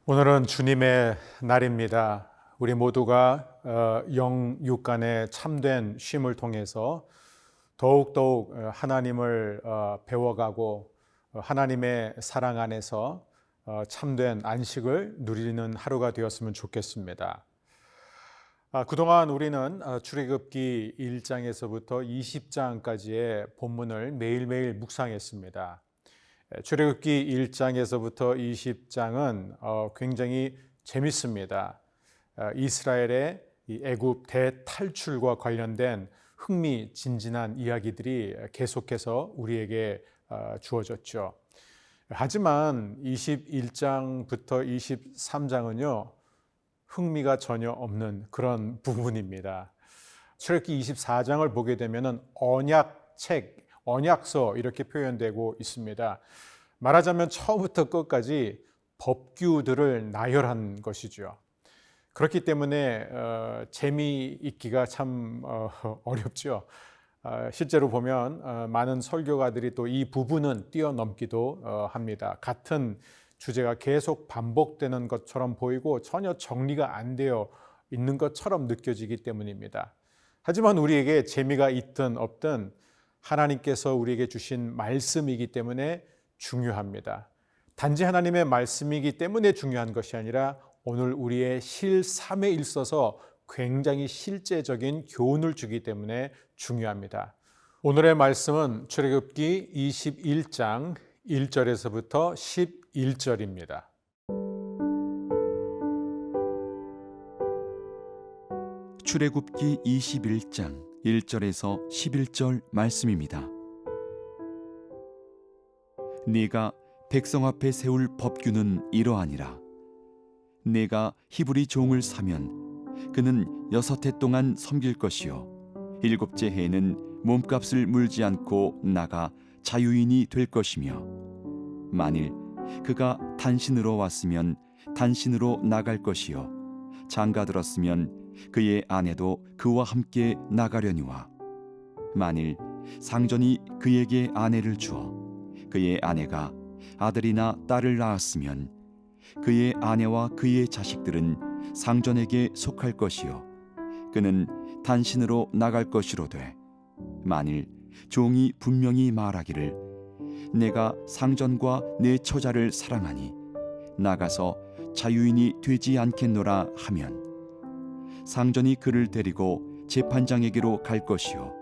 오늘은 주님의 날입니다. 우리 모두가 영육간의 참된 쉼을 통해서 더욱더욱 하나님을 배워가고 하나님의 사랑 안에서 참된 안식을 누리는 하루가 되었으면 좋겠습니다. 그동안 우리는 출애굽기 1장에서부터 20장까지의 본문을 매일매일 묵상했습니다. 출애굽기 1장에서부터 20장은 굉장히 재밌습니다. 이스라엘의 애굽 대탈출과 관련된 흥미진진한 이야기들이 계속해서 우리에게 주어졌죠. 하지만 21장부터 23장은요, 흥미가 전혀 없는 그런 부분입니다. 출애굽기 24장을 보게 되면 언약책, 언약서 이렇게 표현되고 있습니다. 말하자면 처음부터 끝까지 법규들을 나열한 것이죠. 그렇기 때문에 재미있기가 참 어렵죠. 실제로 보면 많은 설교가들이 또 이 부분은 뛰어넘기도 합니다. 같은 주제가 계속 반복되는 것처럼 보이고 전혀 정리가 안 되어 있는 것처럼 느껴지기 때문입니다. 하지만 우리에게 재미가 있든 없든 하나님께서 우리에게 주신 말씀이기 때문에 중요합니다. 단지 하나님의 말씀이기 때문에 중요한 것이 아니라 오늘 우리의 실삼에 있어서 굉장히 실제적인 교훈을 주기 때문에 중요합니다. 오늘의 말씀은 출애굽기 21장 1절에서부터 11절입니다. 출애굽기 21장 1절에서 11절 말씀입니다. 네가 백성 앞에 세울 법규는 이러하니라. 네가 히브리 종을 사면 그는 6해 동안 섬길 것이요 7째 해에는 몸값을 물지 않고 나가 자유인이 될 것이며, 만일 그가 단신으로 왔으면 단신으로 나갈 것이요 장가들었으면 그의 아내도 그와 함께 나가려니와, 만일 상전이 그에게 아내를 주어 그의 아내가 아들이나 딸을 낳았으면 그의 아내와 그의 자식들은 상전에게 속할 것이요 그는 단신으로 나갈 것이로되, 만일 종이 분명히 말하기를 내가 상전과 내 처자를 사랑하니 나가서 자유인이 되지 않겠노라 하면 상전이 그를 데리고 재판장에게로 갈 것이요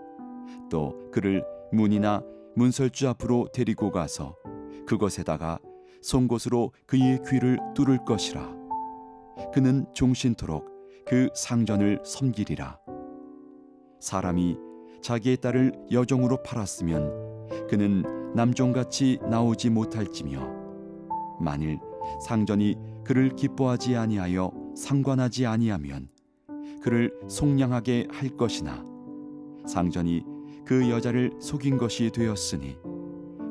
또 그를 문이나 문설주 앞으로 데리고 가서 그것에다가 송곳으로 그의 귀를 뚫을 것이라. 그는 종신토록 그 상전을 섬기리라. 사람이 자기의 딸을 여종으로 팔았으면 그는 남종같이 나오지 못할지며, 만일 상전이 그를 기뻐하지 아니하여 상관하지 아니하면 그를 속량하게 할 것이나, 상전이 그 여자를 속인 것이 되었으니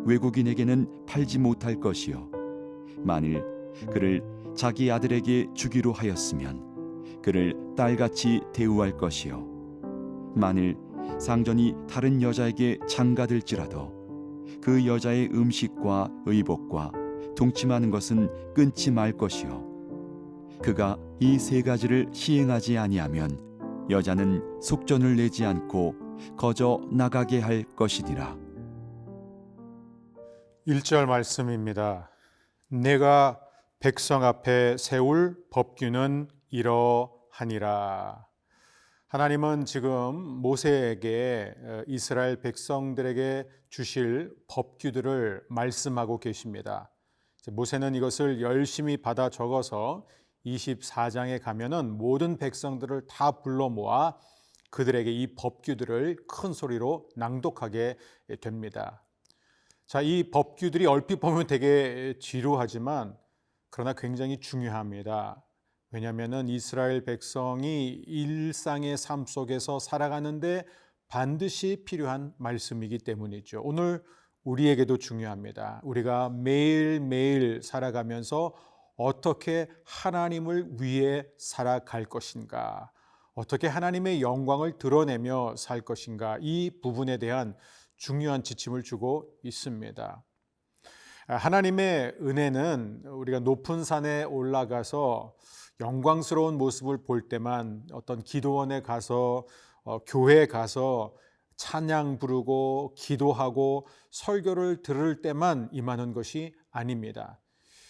외국인에게는 팔지 못할 것이요 만일 그를 자기 아들에게 주기로 하였으면 그를 딸같이 대우할 것이요 만일 상전이 다른 여자에게 장가들지라도 그 여자의 음식과 의복과 동침하는 것은 끊지 말 것이요 그가 이 3가지를 시행하지 아니하면 여자는 속전을 내지 않고 거저 나가게 할 것이니라. 1절 말씀입니다. 내가 백성 앞에 세울 법규는 이러하니라. 하나님은 지금 모세에게 이스라엘 백성들에게 주실 법규들을 말씀하고 계십니다. 모세는 이것을 열심히 받아 적어서 24장에 가면은 모든 백성들을 다 불러 모아 그들에게 이 법규들을 큰 소리로 낭독하게 됩니다. 자, 이 법규들이 얼핏 보면 되게 지루하지만 그러나 굉장히 중요합니다. 왜냐하면 이스라엘 백성이 일상의 삶 속에서 살아가는데 반드시 필요한 말씀이기 때문이죠. 오늘 우리에게도 중요합니다. 우리가 매일매일 살아가면서 어떻게 하나님을 위해 살아갈 것인가, 어떻게 하나님의 영광을 드러내며 살 것인가, 이 부분에 대한 중요한 지침을 주고 있습니다. 하나님의 은혜는 우리가 높은 산에 올라가서 영광스러운 모습을 볼 때만, 어떤 기도원에 가서 교회에 가서 찬양 부르고 기도하고 설교를 들을 때만 임하는 것이 아닙니다.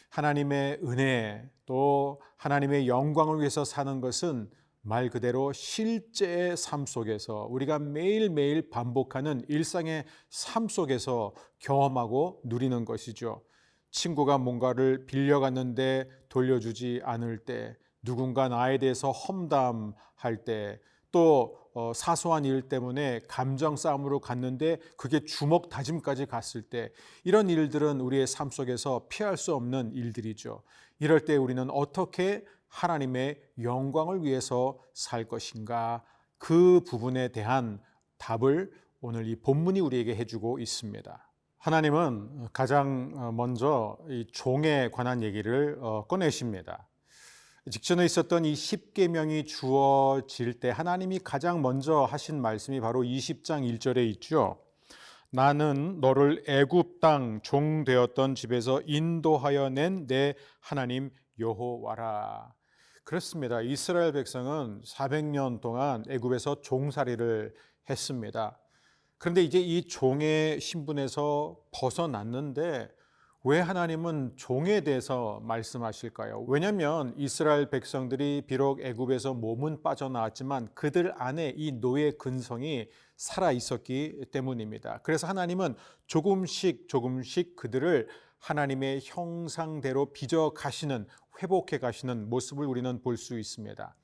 하나님의 은혜, 또 하나님의 영광을 위해서 사는 것은 말 그대로 실제의 삶 속에서, 우리가 매일매일 반복하는 일상의 삶 속에서 경험하고 누리는 것이죠. 친구가 뭔가를 빌려갔는데 돌려주지 않을 때, 누군가 나에 대해서 험담할 때, 또 사소한 일 때문에 감정 싸움으로 갔는데 그게 주먹 다짐까지 갔을 때, 이런 일들은 우리의 삶 속에서 피할 수 없는 일들이죠. 이럴 때 우리는 어떻게 하나님의 영광을 위해서 살 것인가, 그 부분에 대한 답을 오늘 이 본문이 우리에게 해주고 있습니다. 하나님은 가장 먼저 이 종에 관한 얘기를 꺼내십니다. 직전에 있었던 이 10계명이 주어질 때 하나님이 가장 먼저 하신 말씀이 바로 20장 1절에 있죠. 나는 너를 애굽 땅 종 되었던 집에서 인도하여 낸 내 하나님 여호와라. 그렇습니다. 이스라엘 백성은 400년 동안 애굽에서 종살이를 했습니다. 그런데 이제 이 종의 신분에서 벗어났는데 왜 하나님은 종에 대해서 말씀하실까요? 왜냐하면 이스라엘 백성들이 비록 애굽에서 몸은 빠져나왔지만 그들 안에 이 노예 근성이 살아 있었기 때문입니다. 그래서 하나님은 조금씩 그들을 하나님의 형상대로 빚어 가시는, 회복해 가시는 모습을 우리는 볼 수 있습니다.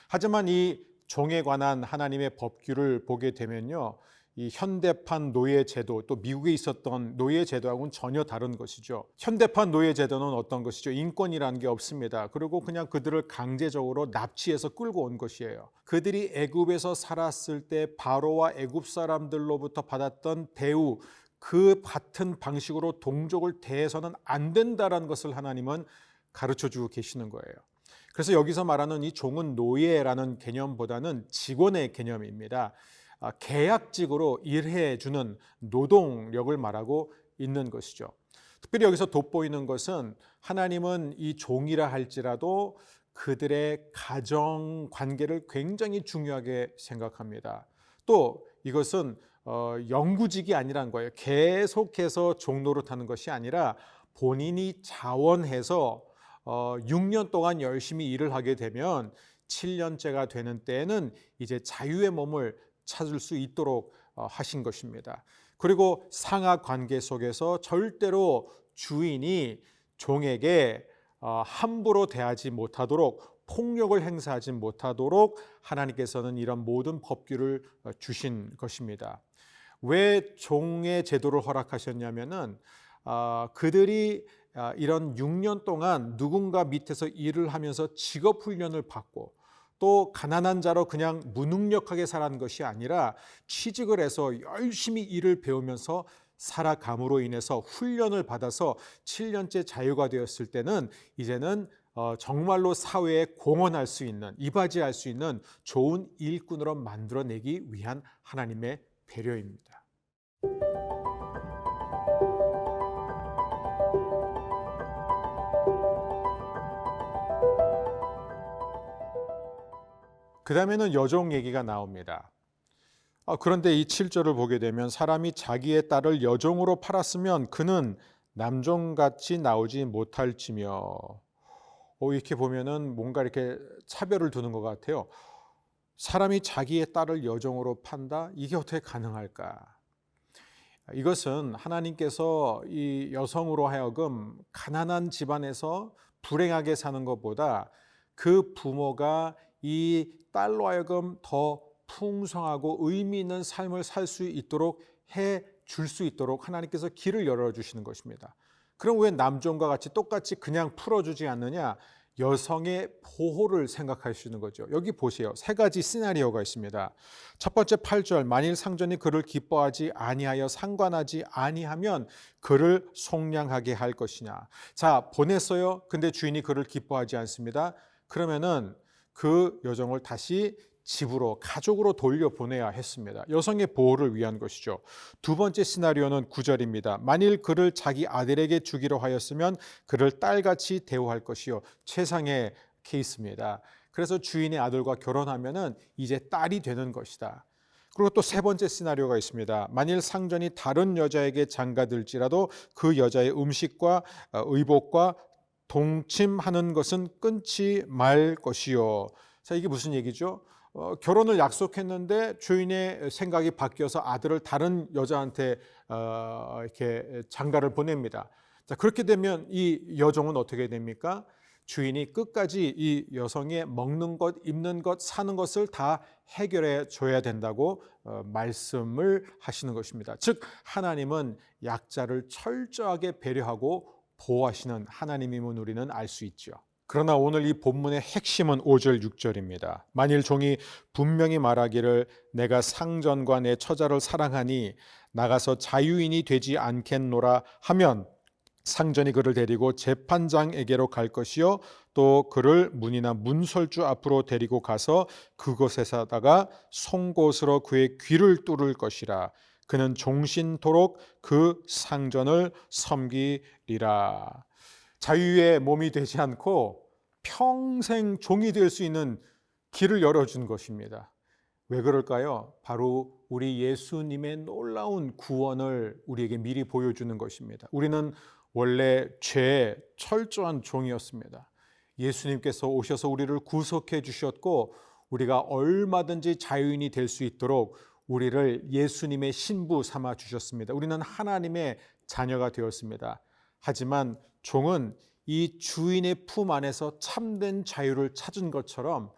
하지만 이 종에 관한 하나님의 법규를 보게 되면요, 이 현대판 노예 제도, 또 미국에 있었던 노예 제도하고는 전혀 다른 것이죠. 현대판 노예 제도는 어떤 것이죠? 인권이라는 게 없습니다. 그리고 그냥 그들을 강제적으로 납치해서 끌고 온 것이에요. 그들이 애굽에서 살았을 때 바로와 애굽 사람들로부터 받았던 대우, 그 같은 방식으로 동족을 대해서는 안 된다라는 것을 하나님은 가르쳐 주고 계시는 거예요. 그래서 여기서 말하는 이 종은 노예라는 개념보다는 직원의 개념입니다. 계약직으로 일해 주는 노동력을 말하고 있는 것이죠. 특별히 여기서 돋보이는 것은 하나님은 이 종이라 할지라도 그들의 가정 관계를 굉장히 중요하게 생각합니다. 또 이것은 영구직이 아니라는 거예요. 계속해서 종 노릇하는 것이 아니라 본인이 자원해서 6년 동안 열심히 일을 하게 되면 7년째가 되는 때에는 이제 자유의 몸을 찾을 수 있도록 하신 것입니다. 그리고 상하 관계 속에서 절대로 주인이 종에게 함부로 대하지 못하도록, 폭력을 행사하지 못하도록 하나님께서는 이런 모든 법규를 주신 것입니다. 왜 종의 제도를 허락하셨냐면은 그들이 이런 6년 동안 누군가 밑에서 일을 하면서 직업 훈련을 받고, 또 가난한 자로 그냥 무능력하게 살아가는 것이 아니라 취직을 해서 열심히 일을 배우면서 살아감으로 인해서 훈련을 받아서 7년째 자유가 되었을 때는 이제는 정말로 사회에 공헌할 수 있는, 이바지할 수 있는 좋은 일꾼으로 만들어내기 위한 하나님의 배려입니다. 그 다음에는 여종 얘기가 나옵니다. 그런데 이 7절을 보게 되면 사람이 자기의 딸을 여종으로 팔았으면 그는 남종같이 나오지 못할지며, 이렇게 보면은 뭔가 이렇게 차별을 두는 것 같아요. 사람이 자기의 딸을 여종으로 판다? 이게 어떻게 가능할까? 이것은 하나님께서 이 여성으로 하여금 가난한 집안에서 불행하게 사는 것보다 그 부모가 이 딸로 하여금 더 풍성하고 의미 있는 삶을 살 수 있도록 해 줄 수 있도록 하나님께서 길을 열어주시는 것입니다. 그럼 왜 남종과 같이 똑같이 그냥 풀어주지 않느냐? 여성의 보호를 생각하시는 거죠. 여기 보세요. 세 가지 시나리오가 있습니다. 첫 번째 8절, 만일 상전이 그를 기뻐하지 아니하여 상관하지 아니하면 그를 속량하게 할 것이냐. 자, 보냈어요. 근데 주인이 그를 기뻐하지 않습니다. 그러면은 그 여종을 다시 집으로 가족으로 돌려보내야 했습니다. 여성의 보호를 위한 것이죠. 두 번째 시나리오는 9절입니다. 만일 그를 자기 아들에게 주기로 하였으면 그를 딸같이 대우할 것이요. 최상의 케이스입니다. 그래서 주인의 아들과 결혼하면은 이제 딸이 되는 것이다. 그리고 또 세 번째 시나리오가 있습니다. 만일 상전이 다른 여자에게 장가들지라도 그 여자의 음식과 의복과 동침하는 것은 끊지 말 것이요. 자, 이게 무슨 얘기죠? 결혼을 약속했는데 주인의 생각이 바뀌어서 아들을 다른 여자한테 이렇게 장가를 보냅니다. 자, 그렇게 되면 이 여종은 어떻게 됩니까? 주인이 끝까지 이 여성의 먹는 것, 입는 것, 사는 것을 다 해결해 줘야 된다고 말씀을 하시는 것입니다. 즉 하나님은 약자를 철저하게 배려하고 보호하시는 하나님임을 우리는 알 수 있죠. 그러나 오늘 이 본문의 핵심은 5절 6절입니다. 만일 종이 분명히 말하기를 내가 상전과 내 처자를 사랑하니 나가서 자유인이 되지 않겠노라 하면 상전이 그를 데리고 재판장에게로 갈 것이요 또 그를 문이나 문설주 앞으로 데리고 가서 그곳에다가 송곳으로 그의 귀를 뚫을 것이라. 그는 종신토록 그 상전을 섬기리라. 자유의 몸이 되지 않고 평생 종이 될 수 있는 길을 열어준 것입니다. 왜 그럴까요? 바로 우리 예수님의 놀라운 구원을 우리에게 미리 보여주는 것입니다. 우리는 원래 죄의 철저한 종이었습니다. 예수님께서 오셔서 우리를 구속해 주셨고 우리가 얼마든지 자유인이 될 수 있도록 우리를 예수님의 신부 삼아 주셨습니다. 우리는 하나님의 자녀가 되었습니다. 하지만 종은 이 주인의 품 안에서 참된 자유를 찾은 것처럼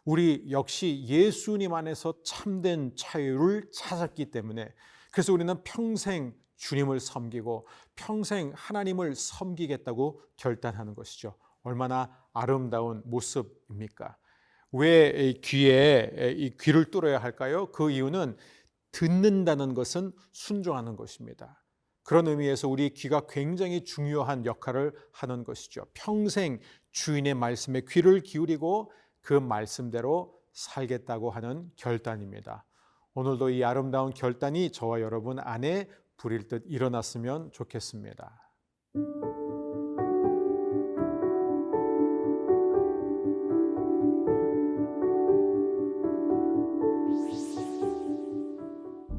우리 역시 예수님 안에서 참된 자유를 찾았기 때문에 그래서 우리는 평생 주님을 섬기고 평생 하나님을 섬기겠다고 결단하는 것이죠. 얼마나 아름다운 모습입니까? 왜 귀에 이 귀를 뚫어야 할까요? 그 이유는 듣는다는 것은 순종하는 것입니다. 그런 의미에서 우리 귀가 굉장히 중요한 역할을 하는 것이죠. 평생 주인의 말씀에 귀를 기울이고 그 말씀대로 살겠다고 하는 결단입니다. 오늘도 이 아름다운 결단이 저와 여러분 안에 불일 듯 일어났으면 좋겠습니다.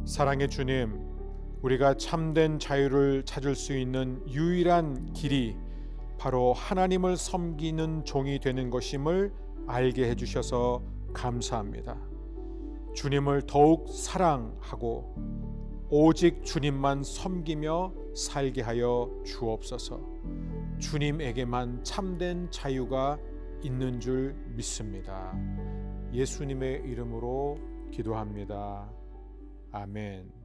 사랑의 주님, 우리가 참된 자유를 찾을 수 있는 유일한 길이 바로 하나님을 섬기는 종이 되는 것임을 알게 해주셔서 감사합니다. 주님을 더욱 사랑하고 오직 주님만 섬기며 살게 하여 주옵소서. 주님에게만 참된 자유가 있는 줄 믿습니다. 예수님의 이름으로 기도합니다. 아멘.